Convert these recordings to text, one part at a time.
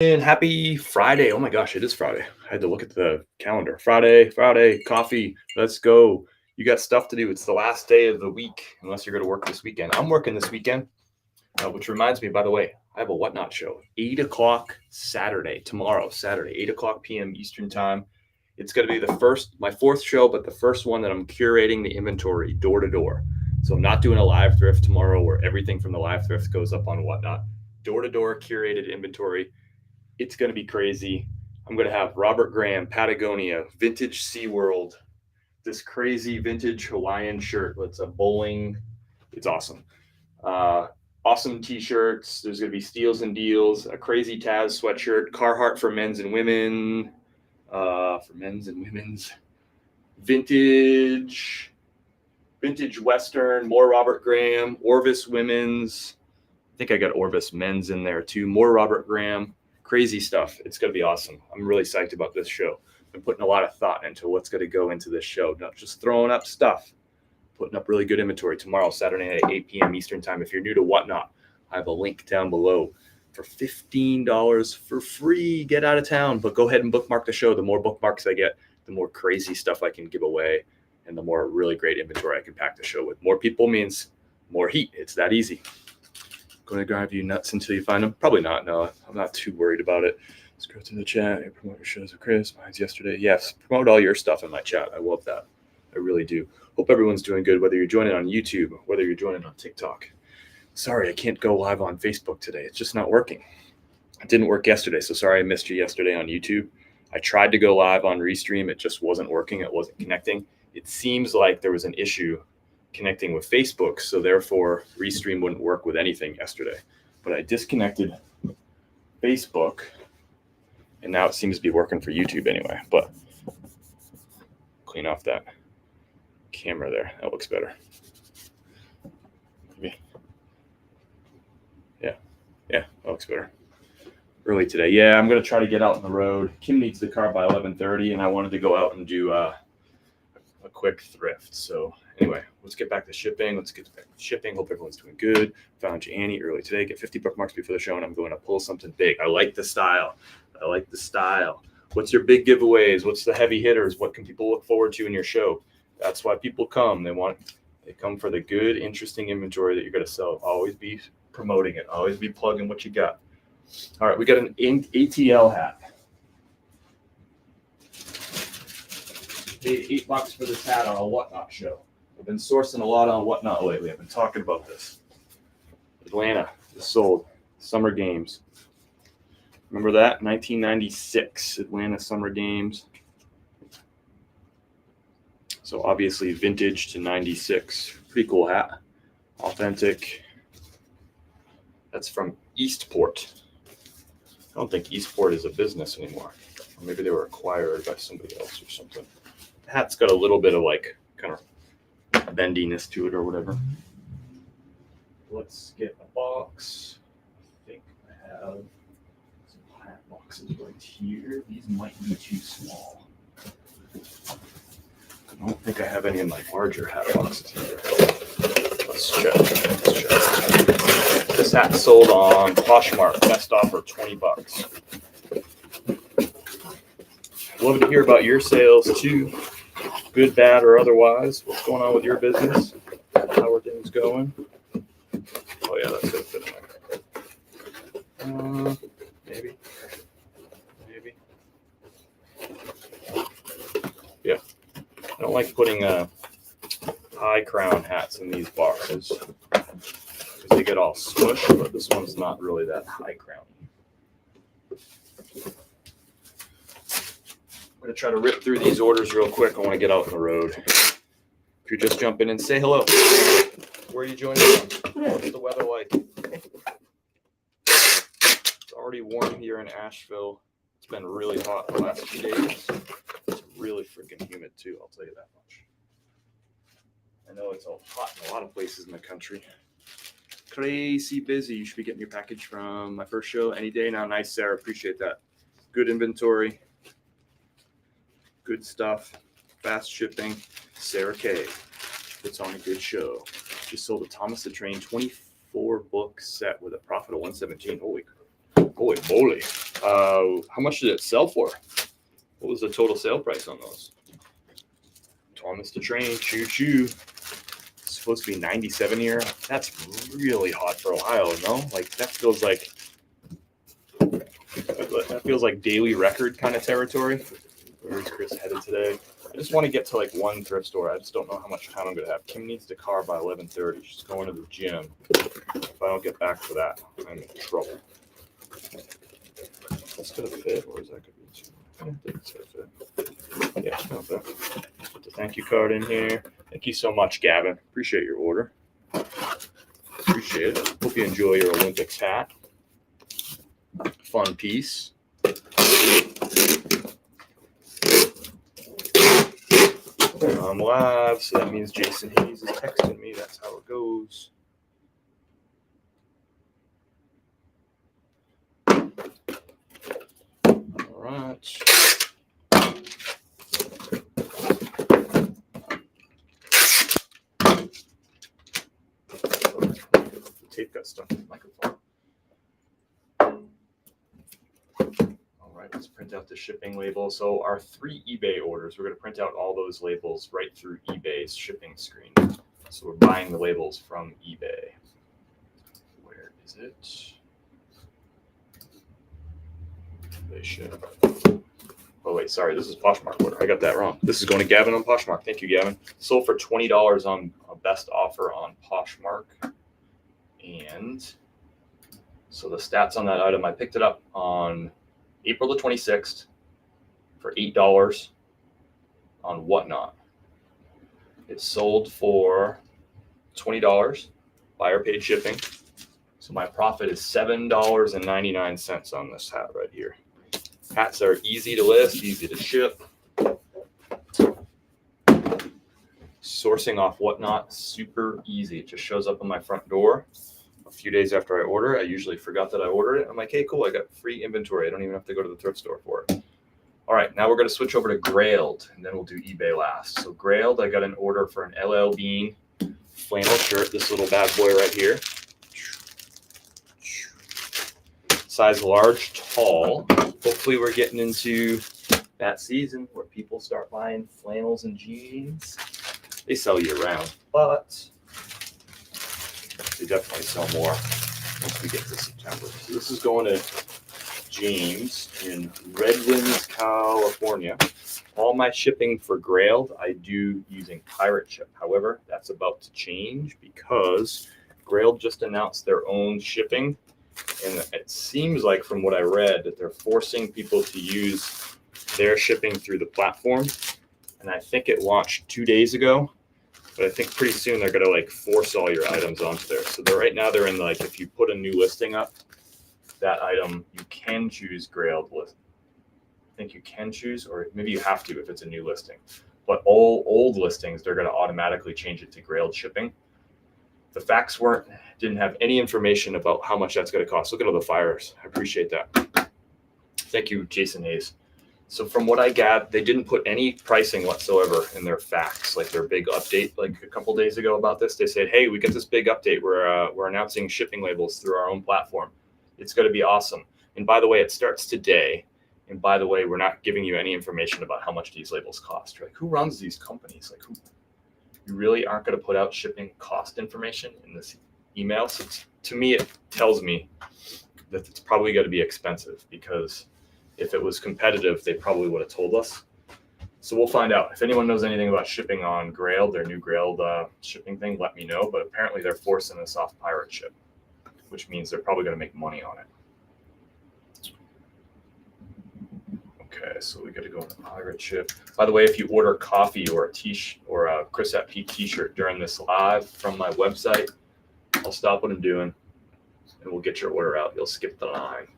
And happy Friday. Oh my gosh, it is Friday. I had to look at the calendar. Friday, coffee. Let's go. You got stuff to do. It's the last day of the week, unless you're going to work this weekend. I'm working this weekend, which reminds me, by the way, I have a Whatnot show, 8 o'clock Saturday, tomorrow, Saturday, 8 o'clock p.m. Eastern time. It's going to be my fourth show, but the first one that I'm curating the inventory door to door. So I'm not doing a live thrift tomorrow where everything from the live thrift goes up on Whatnot. Door to door curated inventory. It's going to be crazy. I'm going to have Robert Graham, Patagonia, Vintage SeaWorld, this crazy vintage Hawaiian shirt. It's a bowling. It's awesome. Awesome t-shirts. There's going to be steals and deals, a crazy Taz sweatshirt, Carhartt for men's and women, vintage Western, more Robert Graham, Orvis women's. I think I got Orvis men's in there too. More Robert Graham. Crazy stuff. It's going to be awesome. I'm really psyched about this show. I'm putting a lot of thought into what's going to go into this show, not just throwing up stuff, putting up really good inventory tomorrow, Saturday night at 8 p.m. Eastern time. If you're new to Whatnot, I have a link down below for $15 for free. Get out of town, but go ahead and bookmark the show. The more bookmarks I get, the more crazy stuff I can give away, and the more really great inventory I can pack the show with. More people means more heat. It's that easy. Going to drive you nuts until you find them? Probably not. No, I'm not too worried about it. Let's go to the chat. Hey, promote your shows with Chris. Mine's yesterday. Yes, promote all your stuff in my chat. I love that. I really do. Hope everyone's doing good, whether you're joining on YouTube, whether you're joining on TikTok. Sorry, I can't go live on Facebook today. It's just not working. It didn't work yesterday, so sorry I missed you yesterday on YouTube. I tried to go live on Restream. It just wasn't working. It wasn't connecting. It seems like there was an issue connecting with Facebook, so therefore Restream wouldn't work with anything yesterday. But I disconnected Facebook, and now it seems to be working for YouTube anyway. But clean off that camera there. That looks better. Maybe. Yeah, that looks better. Early today. Yeah, I'm going to try to get out on the road. Kim needs the car by 11:30, and I wanted to go out and do a quick thrift. So anyway, let's get back to shipping. Hope everyone's doing good. Found you, Annie, early today. Get 50 bookmarks before the show, and I'm going to pull something big. I like the style. What's your big giveaways? What's the heavy hitters? What can people look forward to in your show? That's why people come. They come for the good, interesting inventory that you're going to sell. Always be promoting it. Always be plugging what you got. All right, we got an ATL hat. Paid $8 for this hat on a Whatnot show. I've been sourcing a lot on Whatnot lately. I've been talking about this. Atlanta just sold Summer Games. Remember that? 1996 Atlanta Summer Games. So obviously vintage to 96. Pretty cool hat. Authentic. That's from Eastport. I don't think Eastport is a business anymore. Or maybe they were acquired by somebody else or something. The hat's got a little bit of like kind of bendiness to it or whatever. Let's get a box. I think I have some hat boxes right here. These might be too small. I don't think I have any of my larger hat boxes here. Let's check. This hat sold on Poshmark. Best offer, $20. Love to hear about your sales too. Good, bad, or otherwise. What's going on with your business? How are things going? Oh yeah, that's gonna fit in there. Maybe. Yeah. I don't like putting high crown hats in these boxes because they get all smushed, but this one's not really that high crown. I'm going to try to rip through these orders real quick. I want to get out on the road. If you're just jumping in, say hello. Where are you joining from? What's the weather like? It's already warm here in Asheville. It's been really hot the last few days. It's really freaking humid too, I'll tell you that much. I know it's all hot in a lot of places in the country. Crazy busy. You should be getting your package from my first show any day now. Nice, Sarah. Appreciate that. Good inventory. Good stuff. Fast shipping. Sarah K. Puts on a good show. Just sold a Thomas the Train 24 book set with a profit of $117. Holy Holy moly. How much did it sell for? What was the total sale price on those? Thomas the Train, choo choo. It's supposed to be 97 here. That's really hot for Ohio, no? Like that feels like daily record kind of territory. Where's Chris headed today? I just want to get to like one thrift store. I just don't know how much time I'm gonna have. Kim needs the car by 11:30. She's going to the gym. If I don't get back for that, I'm in trouble. That's gonna fit, or is that gonna be too? I don't think it's gonna fit. Yeah, no fit. Put the thank you card in here. Thank you so much, Gavin. Appreciate your order. Appreciate it. Hope you enjoy your Olympics hat. Fun piece. I'm live, so that means Jason Hayes is texting me. That's how it goes. All right. The tape got stuck in the microphone. All right, let's print out the shipping label. So our 3 eBay orders, we're going to print out all those labels right through eBay's shipping screen. So we're buying the labels from eBay. Where is it? They ship. Oh wait, sorry, this is Poshmark order. I got that wrong. This is going to Gavin on Poshmark. Thank you, Gavin. Sold for $20 on a best offer on Poshmark. And so the stats on that item, I picked it up on April the 26th for $8 on Whatnot. It sold for $20. Buyer paid shipping. So my profit is $7.99 on this hat right here. Hats are easy to list, easy to ship. Sourcing off Whatnot, super easy. It just shows up on my front door. A few days after I order it, I usually forgot that I ordered it. I'm like, hey, cool, I got free inventory. I don't even have to go to the thrift store for it. All right, now we're going to switch over to Grailed, and then we'll do eBay last. So Grailed, I got an order for an LL Bean flannel shirt, this little bad boy right here. Size large, tall. Hopefully we're getting into that season where people start buying flannels and jeans. They sell year round, but they definitely sell more once we get to September. So this is going to James in Redlands, California. All my shipping for Grailed, I do using pirate ship. However, that's about to change because Grailed just announced their own shipping. And it seems like from what I read that they're forcing people to use their shipping through the platform. And I think it launched 2 days ago. But I think pretty soon they're going to like force all your items onto there. So right now they're in like, if you put a new listing up, that item, you can choose Grailed list. I think you can choose, or maybe you have to if it's a new listing. But all old listings, they're going to automatically change it to Grailed shipping. The facts didn't have any information about how much that's going to cost. Look at all the fires. I appreciate that. Thank you, Jason Hayes. So from what I got, they didn't put any pricing whatsoever in their facts, like their big update, like a couple days ago about this. They said, hey, we get this big update. We're announcing shipping labels through our own platform. It's going to be awesome. And by the way, it starts today. And by the way, we're not giving you any information about how much these labels cost. Like, who runs these companies? Like, who? You really aren't going to put out shipping cost information in this email. So to me, it tells me that it's probably going to be expensive, because if it was competitive, they probably would have told us. So we'll find out. If anyone knows anything about shipping on Grailed, their new Grailed shipping thing, let me know. But apparently they're forcing us off pirate ship, which means they're probably going to make money on it. Okay, so we got to go on the pirate ship. By the way, if you order coffee or a t-shirt or a Chris at Peak t-shirt during this live from my website, I'll stop what I'm doing and we'll get your order out. You'll skip the line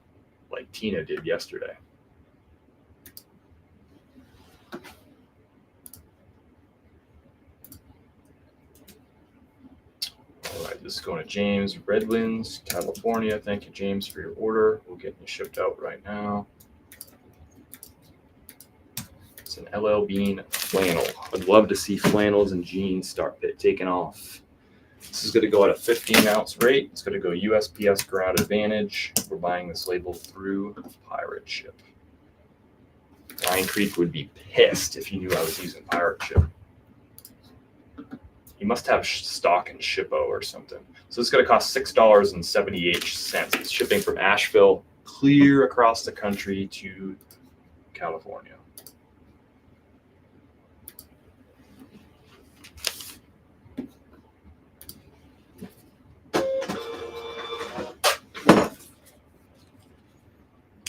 like Tina did yesterday. All right, this is going to James, Redlands, California. Thank you, James, for your order. We'll get you shipped out right now. It's an LL Bean flannel. I'd love to see flannels and jeans start taking off. This is going to go at a 15-ounce rate. It's going to go USPS Ground Advantage. We're buying this label through Pirate Ship. Lion Creek would be pissed if he knew I was using Pirate Ship. He must have stock in Shippo or something. So it's going to cost $6.78. It's shipping from Asheville clear across the country to California.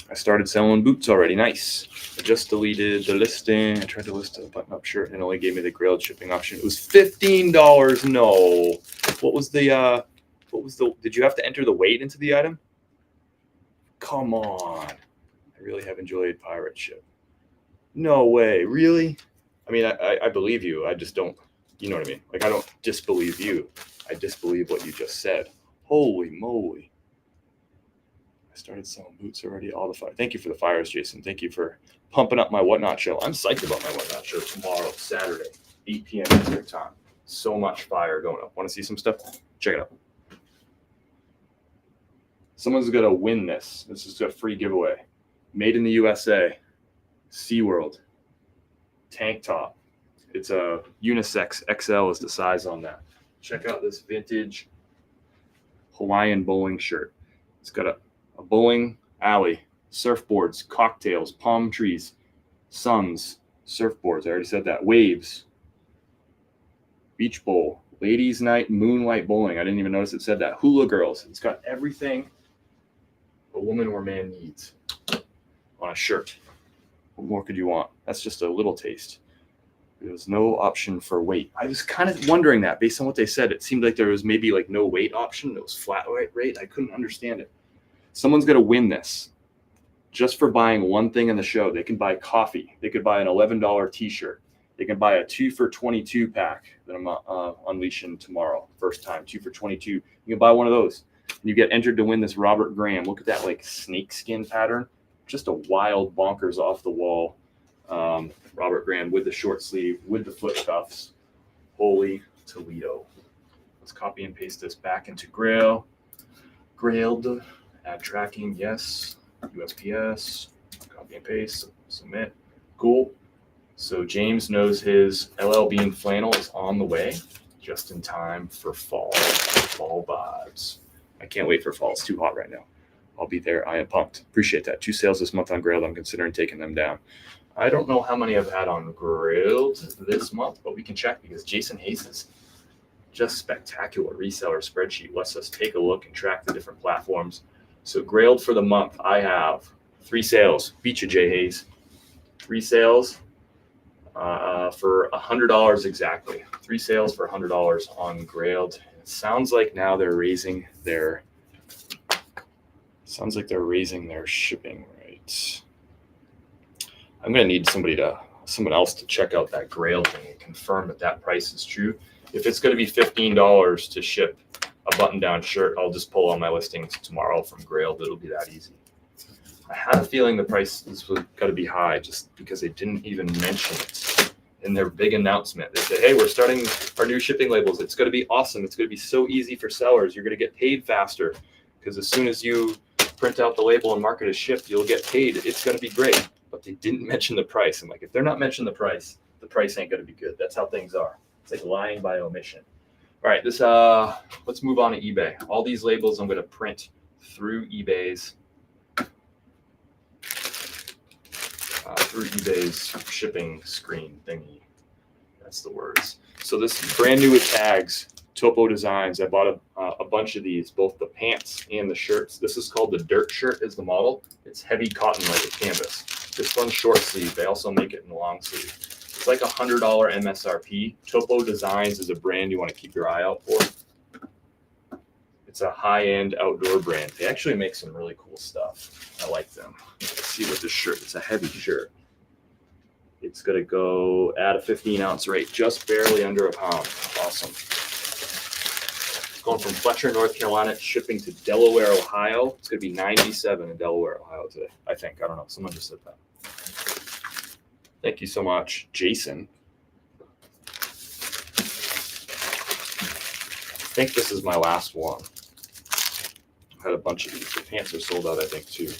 I started selling boots already. Nice. I just deleted the listing. I tried to list a button-up shirt and only gave me the Grailed shipping option. It was $15. No. What was the did you have to enter the weight into the item? Come on. I really have enjoyed Pirate Ship. No way. Really? I mean, I believe you. I just don't, you know what I mean? Like, I don't disbelieve you. I disbelieve what you just said. Holy moly. I started selling boots already. All the fire. Thank you for the fires, Jason. Thank you for pumping up my Whatnot show. I'm psyched about my Whatnot show tomorrow, Saturday, 8 p.m. Eastern time. So much fire going up. Want to see some stuff? Check it out. Someone's going to win this. This is a free giveaway. Made in the USA. SeaWorld. Tank top. It's a unisex. XL is the size on that. Check out this vintage Hawaiian bowling shirt. It's got a bowling alley, surfboards, cocktails, palm trees, suns, surfboards. I already said that. Waves, beach bowl, ladies' night, moonlight bowling. I didn't even notice it said that. Hula girls. It's got everything a woman or man needs on a shirt. What more could you want? That's just a little taste. There's no option for weight. I was kind of wondering that based on what they said. It seemed like there was maybe like no weight option. It was flat rate. I couldn't understand it. Someone's going to win this just for buying one thing in the show. They can buy coffee. They could buy an $11 t-shirt. They can buy a 2 for $22 pack that I'm unleashing tomorrow. First time, 2 for $22. You can buy one of those. And you get entered to win this Robert Graham. Look at that like snake skin pattern. Just a wild, bonkers, off the wall Robert Graham with the short sleeve, with the foot cuffs. Holy Toledo. Let's copy and paste this back into Grailed. Add tracking, yes. USPS, copy and paste, submit. Cool. So James knows his LL Bean flannel is on the way, just in time for fall vibes. I can't wait for fall. It's too hot right now. I'll be there. I am pumped. Appreciate that. 2 sales this month on Grailed. I'm considering taking them down. I don't know how many I've had on Grailed this month, but we can check because Jason Hayes' just spectacular reseller spreadsheet lets us take a look and track the different platforms. So Grailed for the month, I have 3 sales. Beat you, Jay Hayes. 3 sales for $100 exactly. 3 sales for $100 on Grailed. It sounds like now they're raising their shipping rates. I'm gonna need someone else to check out that Grailed thing and confirm that price is true. If it's gonna be $15 to ship a button-down shirt, I'll just pull all my listings tomorrow from Grailed. It'll be that easy. I had a feeling the price was got to be high just because they didn't even mention it in their big announcement. They said, hey, we're starting our new shipping labels. It's going to be awesome. It's going to be so easy for sellers. You're going to get paid faster because as soon as you print out the label and mark it as shipped, you'll get paid. It's going to be great. But they didn't mention the price. I'm like, if they're not mentioning the price ain't going to be good. That's how things are. It's like lying by omission. All right, let's move on to eBay. All these labels I'm going to print through eBay's shipping screen thingy. That's the words. So this is brand new with tags, Topo Designs. I bought a bunch of these, both the pants and the shirts. This is called the Dirt Shirt is the model. It's heavy cotton like a canvas. This one's short sleeve. They also make it in long sleeve. It's like $100 MSRP. Topo Designs is a brand you want to keep your eye out for. It's a high-end outdoor brand. They actually make some really cool stuff. I like them. Let's see what this shirt. It's a heavy shirt. It's going to go at a 15-ounce rate, just barely under a pound. Awesome. It's going from Fletcher, North Carolina, shipping to Delaware, Ohio. It's going to be 97 in Delaware, Ohio today, I think. I don't know. Someone just said that. Thank you so much, Jason. think this is my last one. I had a bunch of these. The pants are sold out, I think, too.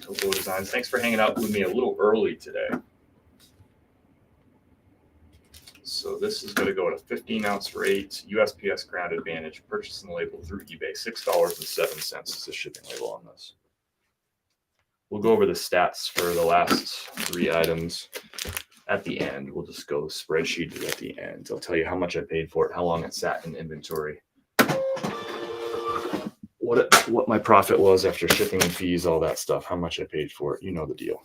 Topo Designs. Thanks for hanging out with me a little early today. So this is going to go at a 15-ounce rate, USPS Ground Advantage, purchasing the label through eBay. $6.07 is the shipping label on this. We'll go over the stats for the last 3 items at the end. We'll just go spreadsheet at the end. I'll tell you how much I paid for it, how long it sat in inventory, what my profit was after shipping and fees, all that stuff, how much I paid for it. You know the deal.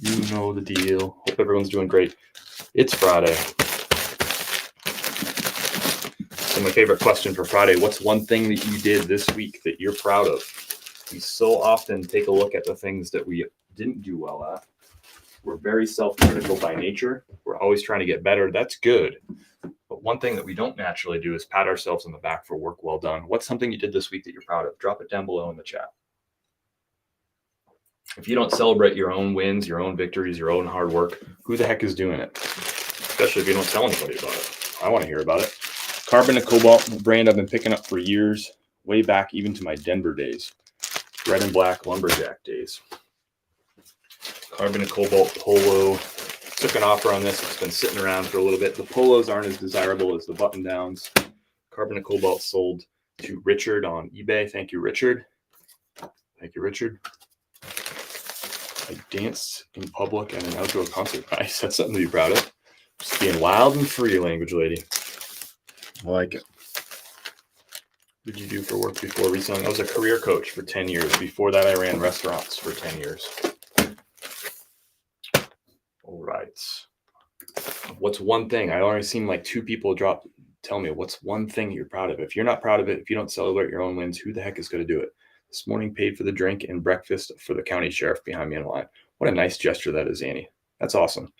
You know the deal. Hope everyone's doing great. It's Friday. So my favorite question for Friday, what's one thing that you did this week that you're proud of? We so often take a look at the things that we didn't do well at. We're very self-critical by nature. We're always trying to get better. That's good. But one thing that we don't naturally do is pat ourselves on the back for work well done. What's something you did this week that you're proud of? Drop it down below in the chat. If you don't celebrate your own wins, your own victories, your own hard work, who the heck is doing it? Especially if you don't tell anybody about it. I want to hear about it. Carbon and Cobalt, brand I've been picking up for years, way back even to my Denver days. Red and black lumberjack days. Carbon and Cobalt polo. Took an offer on this. It's been sitting around for a little bit. The polos aren't as desirable as the button downs. Carbon and Cobalt sold to Richard on eBay. Thank you, Richard. Thank you, Richard. I danced in public at an outdoor concert. Nice. That's something to be proud of. Just being wild and free, language lady. I like it. What did you do for work before reselling? I was a career coach for 10 years. Before that, I ran restaurants for 10 years. All right. What's one thing? I already seen like 2 people tell me what's one thing you're proud of. If you're not proud of it, if you don't celebrate your own wins, who the heck is going to do it? This morning paid for the drink and breakfast for the county sheriff behind me in line. What a nice gesture that is, Annie. That's awesome.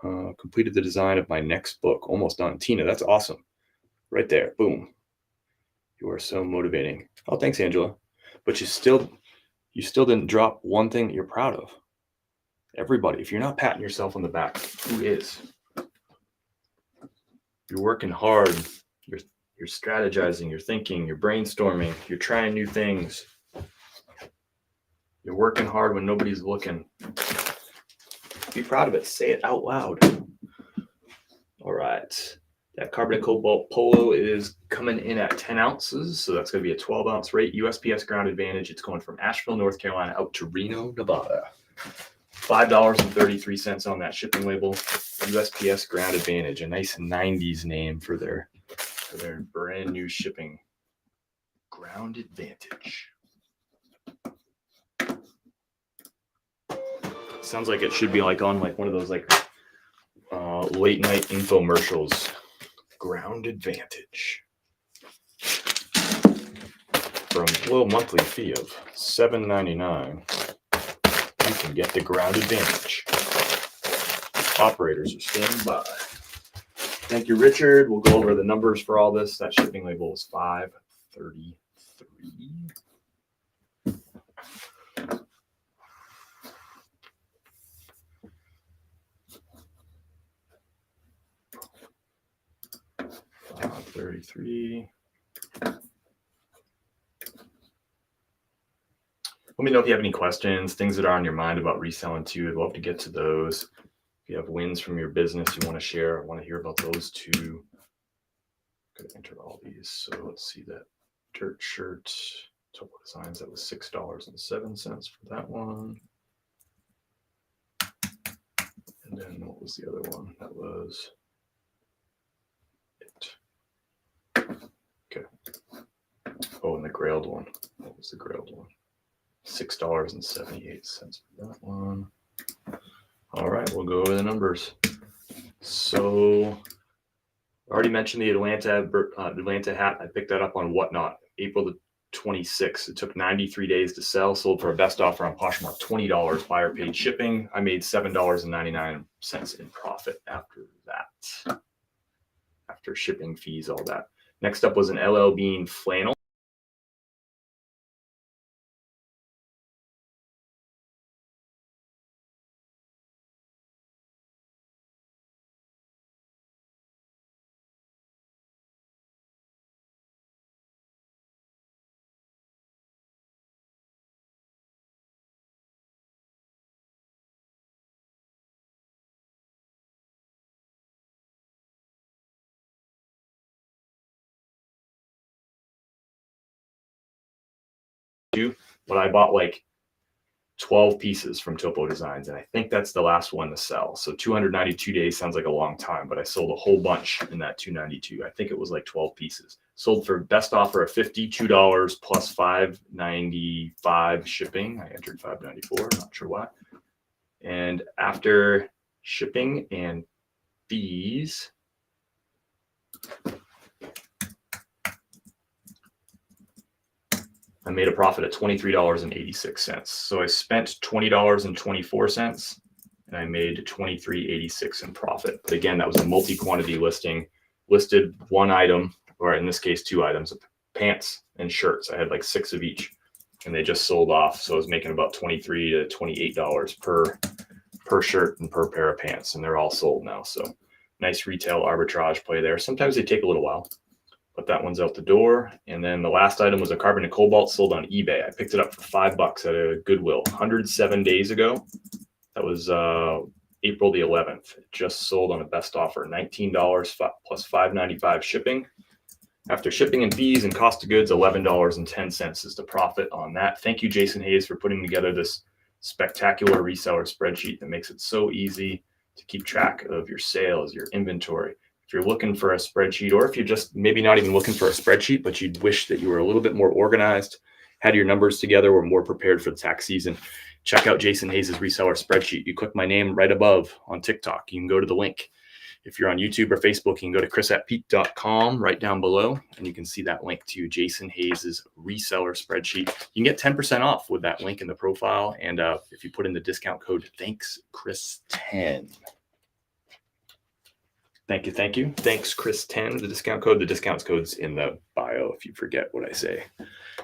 Completed the design of my next book. Almost done. Tina, that's awesome. Right there. Boom. You are so motivating. Oh, thanks, Angela. But you still didn't drop one thing that you're proud of. Everybody, if you're not patting yourself on the back, who is? You're working hard. You're strategizing. You're thinking. You're brainstorming. You're trying new things. You're working hard when nobody's looking. Be proud of it. Say it out loud. All right. That Carbon and Cobalt polo is coming in at 10 ounces. So that's going to be a 12-ounce rate. USPS Ground Advantage. It's going from Asheville, North Carolina out to Reno, Nevada. $5.33 on that shipping label. USPS Ground Advantage. A nice 90s name for their brand new shipping. Ground Advantage. Sounds like it should be like on like one of those like late night infomercials. Ground Advantage. For a low monthly fee of $7.99, you can get the Ground Advantage. Operators are standing by. Thank you, Richard. We'll go over the numbers for all this. That shipping label is $5.33. $5.33. Let me know if you have any questions, things that are on your mind about reselling too. I'd love to get to those. If you have wins from your business you want to share, I want to hear about those too. Could enter all these. So let's see that dirt shirt, Topo Designs, that was $6.07 for that one. And then what was the other one? That was it. Okay. Oh, and the Grailed one. What was the Grailed one? $6.78 for that one. All right, we'll go over the numbers. So I already mentioned the Atlanta hat. I picked that up on Whatnot, April the 26th. It took 93 days to sell. Sold for a best offer on Poshmark, $20. Buyer paid shipping. I made $7.99 in profit after that. After shipping fees, all that. Next up was an LL Bean flannel. 292, but I bought like 12 pieces from Topo Designs, and I think that's the last one to sell. So 292 days sounds like a long time, but I sold a whole bunch in that 292. I think it was like 12 pieces. Sold for best offer of $52 plus $5.95 shipping. I entered $5.94, not sure why. And after shipping and fees, I made a profit at $23.86. So I spent $20.24 and I made $23.86 in profit. But again, that was a multi-quantity listing, listed one item, or in this case, 2 items, pants and shirts. I had like 6 of each and they just sold off. So I was making about $23 to $28 per shirt and per pair of pants, and they're all sold now. So nice retail arbitrage play there. Sometimes they take a little while, but that one's out the door. And then the last item was a carbon and cobalt sold on eBay. I picked it up for $5 at a Goodwill 107 days ago. That was April the 11th. It just sold on a best offer, $19 plus $5.95 shipping. After shipping and fees and cost of goods, $11.10 is the profit on that. Thank you, Jason Hayes, for putting together this spectacular reseller spreadsheet that makes it so easy to keep track of your sales, your inventory. If you're looking for a spreadsheet, or if you're just maybe not even looking for a spreadsheet, but you'd wish that you were a little bit more organized, had your numbers together, were more prepared for the tax season, check out Jason Hayes' reseller spreadsheet. You click my name right above on TikTok. You can go to the link. If you're on YouTube or Facebook, you can go to chris@peak.com right down below, and you can see that link to Jason Hayes' reseller spreadsheet. You can get 10% off with that link in the profile. And if you put in the discount code, thanks Chris10. Thank you. Thanks Chris10, the discount code. The discount code's in the bio if you forget what I say,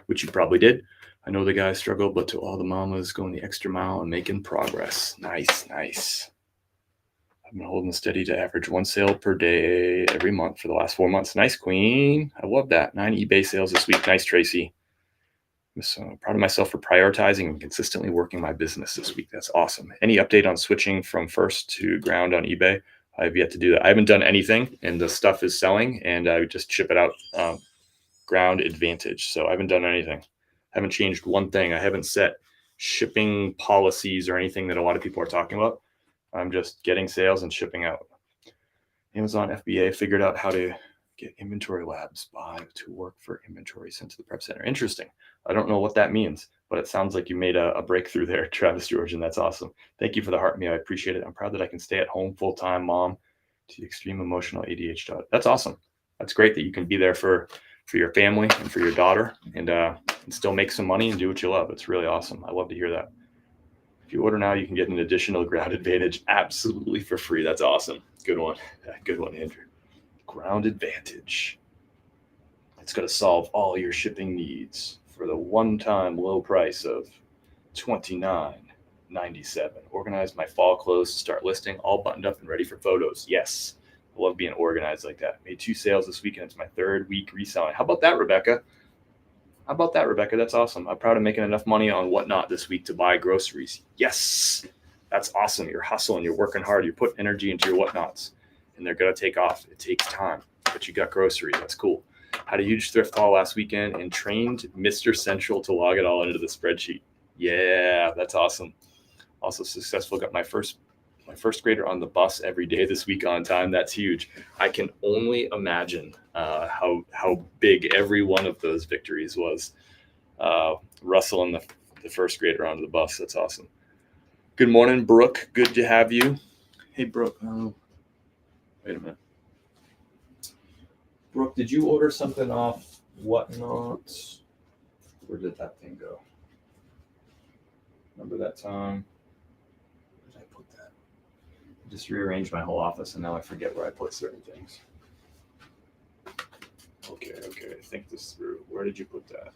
which you probably did. I know the guys struggle, but to all the mamas going the extra mile and making progress. Nice. I've been holding steady to average 1 sale per day every month for the last 4 months. Nice, Queen. I love that. 9 eBay sales this week. Nice, Tracy. I'm so proud of myself for prioritizing and consistently working my business this week. That's awesome. Any update on switching from first to ground on eBay? I have yet to do that. I haven't done anything, and the stuff is selling, and I just ship it out ground advantage. So I haven't done anything. I haven't changed one thing. I haven't set shipping policies or anything that a lot of people are talking about. I'm just getting sales and shipping out. Amazon FBA figured out how to get inventory labs to work for inventory sent to the prep center. Interesting. I don't know what that means, but it sounds like you made a breakthrough there, Travis George, and that's awesome. Thank you for the heart meal. I appreciate it. I'm proud that I can stay at home full-time mom to the extreme emotional ADHD. That's awesome. That's great that you can be there for your family and for your daughter and still make some money and do what you love. It's really awesome. I love to hear that. If you order now, you can get an additional ground advantage absolutely for free. That's awesome. Good one. Good one, Andrew. Ground advantage. It's going to solve all your shipping needs for the one-time low price of $29.97. Organize my fall clothes to start listing, all buttoned up and ready for photos. Yes, I love being organized like that. Made 2 sales this weekend. It's my 3rd week reselling. How about that, Rebecca? That's awesome. I'm proud of making enough money on Whatnot this week to buy groceries. Yes, that's awesome. You're hustling. You're working hard. You're putting energy into your Whatnots, and they're going to take off. It takes time, but you got groceries. That's cool. Had a huge thrift haul last weekend and trained Mr. Central to log it all into the spreadsheet. Yeah, that's awesome. Also successful. Got my first grader on the bus every day this week on time. That's huge. I can only imagine how big every one of those victories was. Russell and the first grader onto the bus. That's awesome. Good morning, Brooke. Good to have you. Hey, Brooke. Oh, wait a minute. Brooke, did you order something off Whatnot? Where did that thing go? Remember that time? Where did I put that? I just rearranged my whole office, and now I forget where I put certain things. Okay. Think this through. Where did you put that?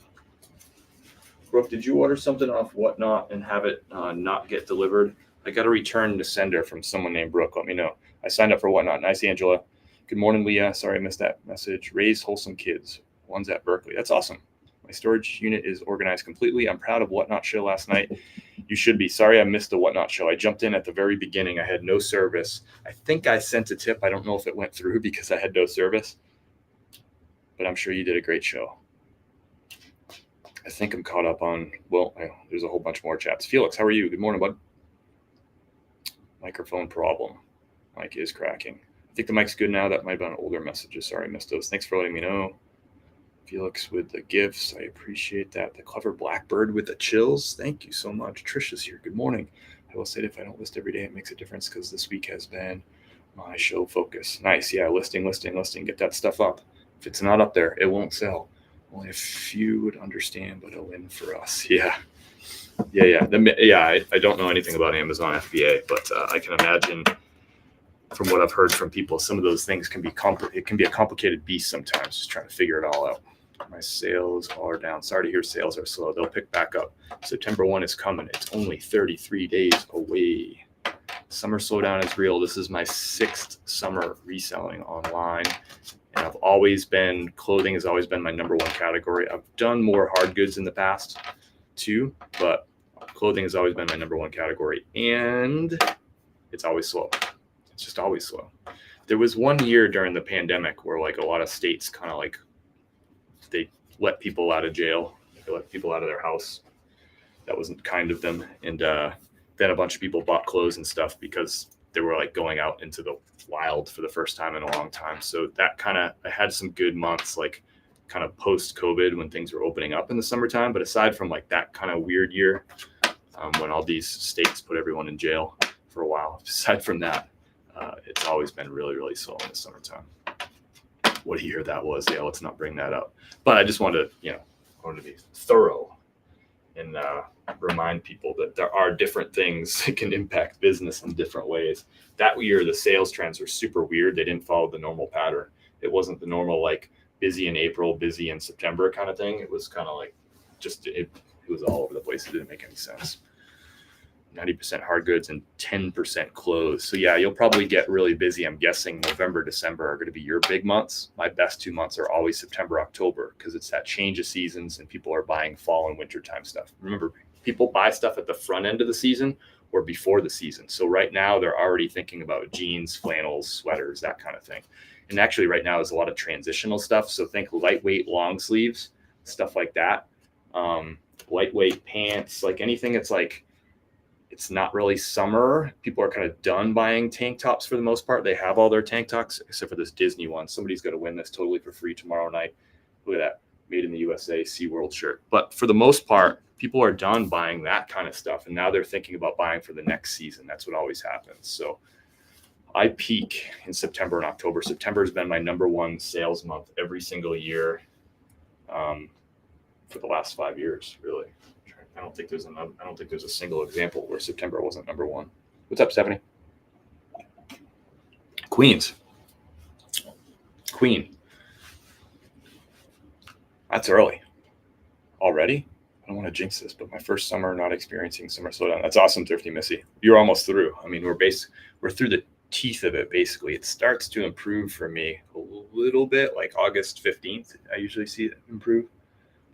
Brooke, did you order something off Whatnot and have it not get delivered? I got a return to sender from someone named Brooke. Let me know. I signed up for Whatnot. Nice, Angela. Good morning, Leah. Sorry I missed that message. Raise wholesome kids. One's at Berkeley. That's awesome. My storage unit is organized completely. I'm proud of Whatnot show last night. You should be. Sorry I missed the Whatnot show. I jumped in at the very beginning. I had no service. I think I sent a tip. I don't know if it went through because I had no service, but I'm sure you did a great show. I think I'm caught up on, there's a whole bunch more chats. Felix, how are you? Good morning, bud. Microphone problem. Mic is cracking. I think the mic's good now. That might have been older messages. Sorry, I missed those. Thanks for letting me know. Felix with the gifts. I appreciate that. The clever blackbird with the chills. Thank you so much. Trisha's here. Good morning. I will say that if I don't list every day, it makes a difference because this week has been my show focus. Nice. Yeah, listing. Get that stuff up. If it's not up there, it won't sell. Only a few would understand, but a win for us. Yeah. I don't know anything about Amazon FBA, but I can imagine from what I've heard from people, some of those things can be it can be a complicated beast sometimes, just trying to figure it all out. My sales are down. Sorry to hear sales are slow. They'll pick back up. September 1 is coming. It's only 33 days away. Summer slowdown is real. This is my 6th summer reselling online. And clothing has always been my number one category. I've done more hard goods in the past too, but clothing has always been my number one category. And it's always slow. It's just always slow. There was one year during the pandemic where like a lot of states kind of like, they let people out of jail. They let people out of their house. That wasn't kind of them. And then a bunch of people bought clothes and stuff because they were like going out into the wild for the first time in a long time. So that I had some good months, like kind of post COVID when things were opening up in the summertime. But aside from like that kind of weird year when all these states put everyone in jail for a while, aside from that, it's always been really, really slow in the summertime. What year that was? Yeah, let's not bring that up. But I just wanted to be thorough and remind people that there are different things that can impact business in different ways. That year, the sales trends were super weird. They didn't follow the normal pattern. It wasn't the normal like busy in April, busy in September kind of thing. It was kind of like it was all over the place. It didn't make any sense. 90% hard goods and 10% clothes. So yeah, you'll probably get really busy. I'm guessing November, December are going to be your big months. My best 2 months are always September, October, because it's that change of seasons and people are buying fall and winter time stuff. Remember, people buy stuff at the front end of the season or before the season. So right now they're already thinking about jeans, flannels, sweaters, that kind of thing. And actually right now is a lot of transitional stuff. So think lightweight long sleeves, stuff like that. Lightweight pants, like anything that's like, it's not really summer. People are kind of done buying tank tops for the most part. They have all their tank tops except for this Disney one. Somebody's going to win this totally for free tomorrow night. Look at that. Made in the USA SeaWorld shirt. But for the most part, people are done buying that kind of stuff. And now they're thinking about buying for the next season. That's what always happens. So I peak in September and October. September has been my number one sales month every single year for the last 5 years, really. I don't think there's a single example where September wasn't number one. What's up, Stephanie? Queen. That's early. Already? I don't want to jinx this, but my first summer not experiencing summer slowdown. That's awesome, Thrifty Missy. You're almost through. I mean, we're through the teeth of it, basically. It starts to improve for me a little bit, like August 15th. I usually see it improve.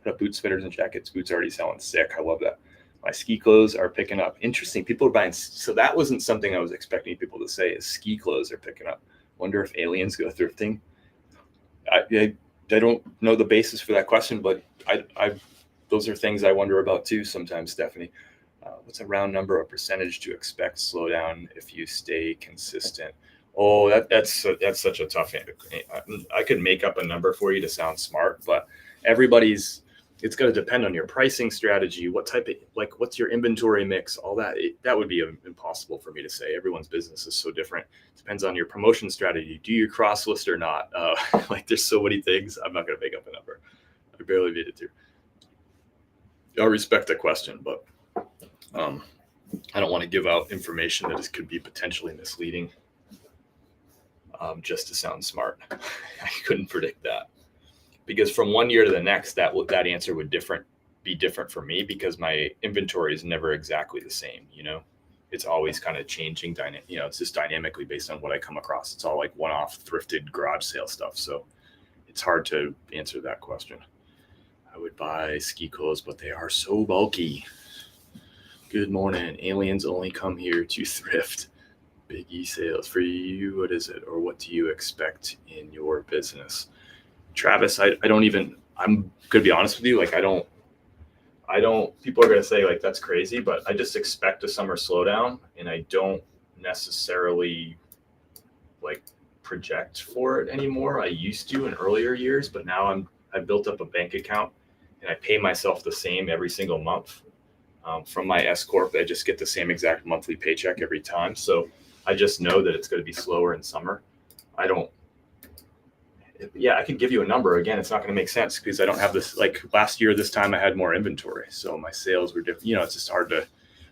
Put up boots, sweaters, and jackets. Boots already selling sick. I love that. My ski clothes are picking up. Interesting. People are buying. So that wasn't something I was expecting people to say is ski clothes are picking up. Wonder if aliens go thrifting. I don't know the basis for that question, but I those are things I wonder about too sometimes, Stephanie. What's a round number or percentage to expect slowdown if you stay consistent? Oh, that's such a tough. I could make up a number for you to sound smart, but it's going to depend on your pricing strategy, what type of, like, what's your inventory mix, all that. That would be impossible for me to say. Everyone's business is so different. Depends on your promotion strategy. Do you cross list or not? Like, there's so many things. I'm not going to make up a number. I barely made it through. I respect the question, but I don't want to give out information that could be potentially misleading just to sound smart. I couldn't predict that. Because from one year to the next, that answer would be different for me because my inventory is never exactly the same. It's always kind of changing. It's just dynamically based on what I come across. It's all like one-off thrifted garage sale stuff. So it's hard to answer that question. I would buy ski clothes, but they are so bulky. Good morning. Aliens only come here to thrift. Big E sales for you. What is it? Or what do you expect in your business? Travis, I'm going to be honest with you. Like, I don't People are going to say like, that's crazy, but I just expect a summer slowdown, and I don't necessarily like project for it anymore. I used to in earlier years, but now I built up a bank account and I pay myself the same every single month. From my S Corp, I just get the same exact monthly paycheck every time. So I just know that it's going to be slower in summer. I could give you a number. Again, it's not going to make sense because I don't have this. Like last year, this time I had more inventory. So my sales were different. It's just hard to,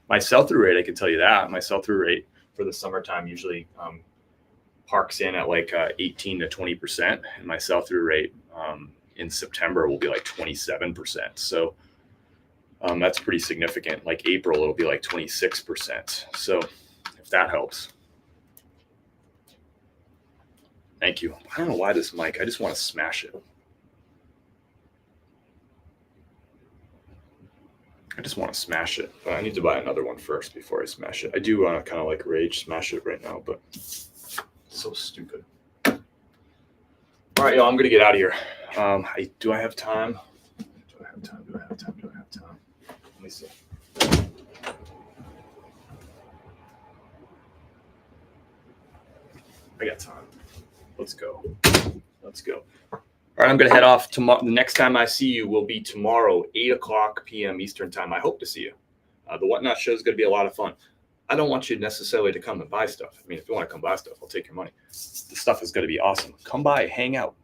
my sell-through rate, I can tell you that. My sell-through rate for the summertime usually parks in at like 18 to 20%. And my sell-through rate in September will be like 27%. So that's pretty significant. Like April, it'll be like 26%. So if that helps. Thank you. I don't know why this mic, I just want to smash it. I just want to smash it, but I need to buy another one first before I smash it. I do want to kind of like rage smash it right now, but it's so stupid. All right, y'all, I'm going to get out of here. Do I have time? Do I have time? Let me see. I got time. Let's go. All right, I'm going to head off tomorrow. The next time I see you will be tomorrow, 8:00 p.m. Eastern time. I hope to see you. The Whatnot show is going to be a lot of fun. I don't want you necessarily to come and buy stuff. I mean, if you want to come buy stuff, I'll take your money. The stuff is going to be awesome. Come by, hang out.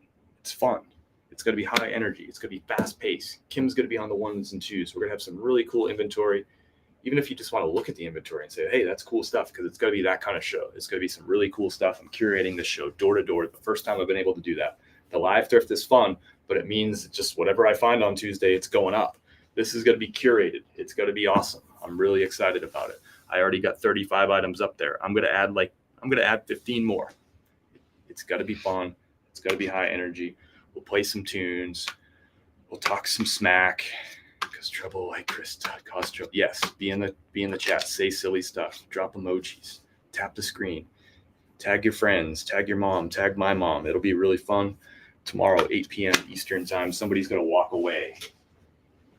It's fun. It's going to be high energy. It's going to be fast paced. Kim's going to be on the ones and twos. We're going to have some really cool inventory. Even if you just want to look at the inventory and say, hey, that's cool stuff, because it's going to be that kind of show. It's going to be some really cool stuff. I'm curating this show door to door. The first time I've been able to do that. The live thrift is fun, but it means just whatever I find on Tuesday, it's going up. This is going to be curated. It's going to be awesome. I'm really excited about it. I already got 35 items up there. I'm going to add 15 more. It's got to be fun. It's got to be high energy. We'll play some tunes. We'll talk some smack. Because trouble like Chris cause trouble. Yes, be in the chat. Say silly stuff. Drop emojis. Tap the screen. Tag your friends. Tag your mom. Tag my mom. It'll be really fun. Tomorrow, 8 p.m. Eastern time, somebody's going to walk away.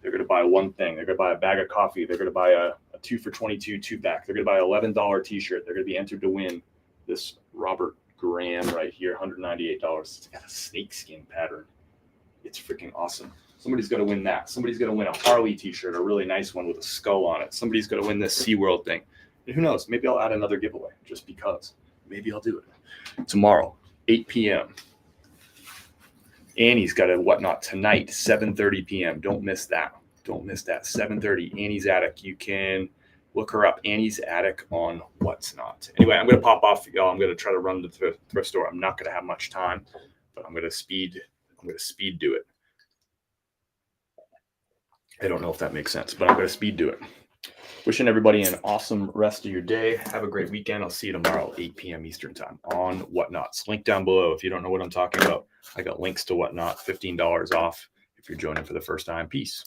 They're going to buy one thing. They're going to buy a bag of coffee. They're going to buy a 2 for $22 2-pack. They're going to buy an $11 t-shirt. They're going to be entered to win this Robert Graham right here, $198. It's got a snakeskin pattern. It's freaking awesome. Somebody's going to win that. Somebody's going to win a Harley t-shirt, a really nice one with a skull on it. Somebody's going to win this SeaWorld thing. And who knows? Maybe I'll add another giveaway just because. Maybe I'll do it. Tomorrow, 8 p.m. Annie's got a Whatnot tonight, 7:30 p.m. Don't miss that. 7:30, Annie's Attic. You can look her up, Annie's Attic on What's Not. Anyway, I'm going to pop off, y'all. I'm going to try to run to the thrift store. I'm not going to have much time, but I'm going to speed do it. I don't know if that makes sense, but I'm going to speed do it. Wishing everybody an awesome rest of your day. Have a great weekend. I'll see you tomorrow, 8 p.m. Eastern time on Whatnots. Link down below if you don't know what I'm talking about. I got links to Whatnot, $15 off if you're joining for the first time. Peace.